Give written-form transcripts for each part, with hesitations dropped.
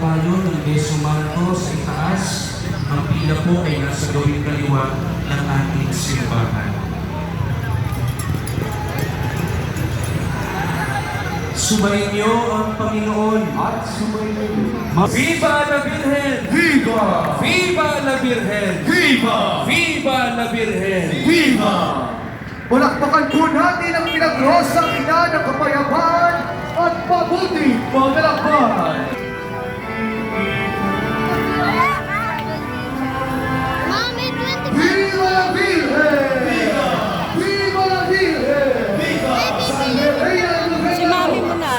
tayo ng Desumanto sa itaas. Ang pila po ay nasa gawing kaliwa ng ating simbahan. Sumainyo ang Panginoon at sumainyo. Viva la Virgen! Viva! Viva la Virgen! Viva! Viva la Virgen! Viva! Palakpakan po natin ang pinagrosang ina ng kapayapaan at mabuting paglalakbay. Mommy, 20 Viva la Virgen! Viva! Viva la Virgen! Viva! Santa Reina de Si Mami mo na.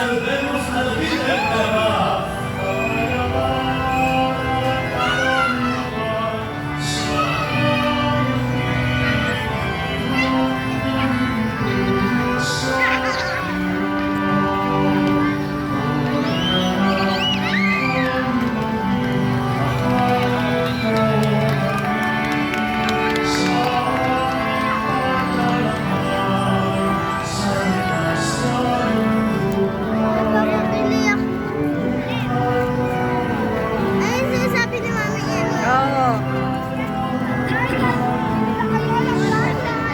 Napapabili ako. Ayun, sinasabi ni Mami yan. Oo. May 25 din eh.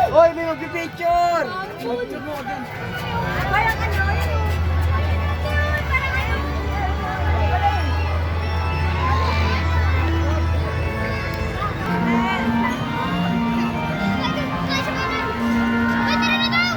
Oy, may mag-picture! Parang ano, parang ano. Pwede na na daw.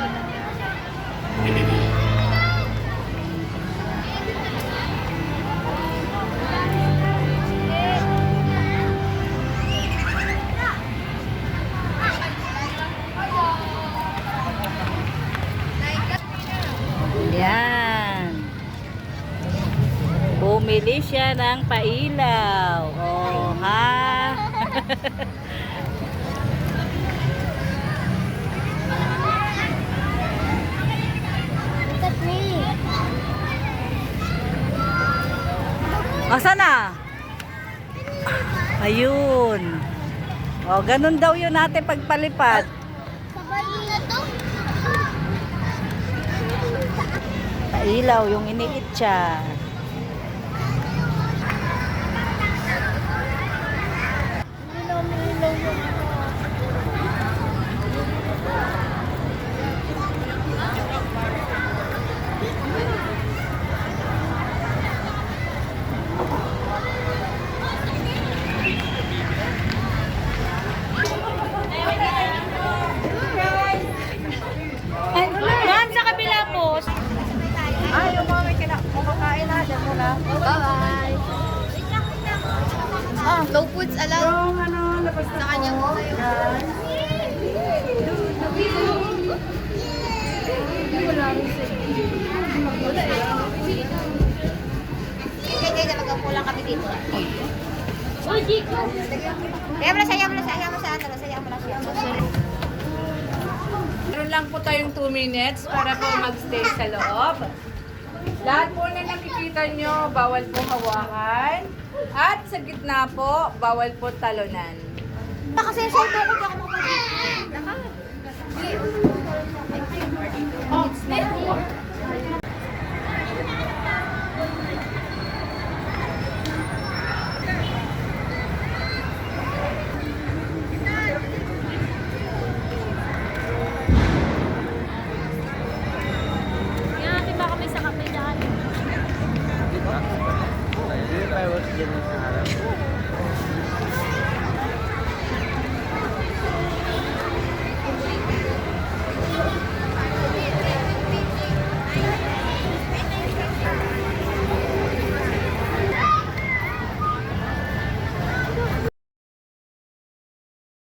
Yan. Bumili siya ng pailaw. Oh, ha? That's me. Asa na? Ayun. Oh, ganun daw yun natin pagpalipad. Sabay na to. Pailaw, yung iniit siya. Ilaw yung ano. Ma'am, sa kabila po. Ay, yung mga may kumakain na, dyan muna. Bye-bye. Ah, no foods allowed. Sa kanya mo kayo. Kaya na magkapulang kami dito. Kaya mo na siya. Meron lang po tayong 2 minutes para po magstay sa loob. Lahat po na nakikita nyo, bawal po hawakan. At sa gitna po, bawal po talunan. Kasi yung cellphone ko, di ako makapagod.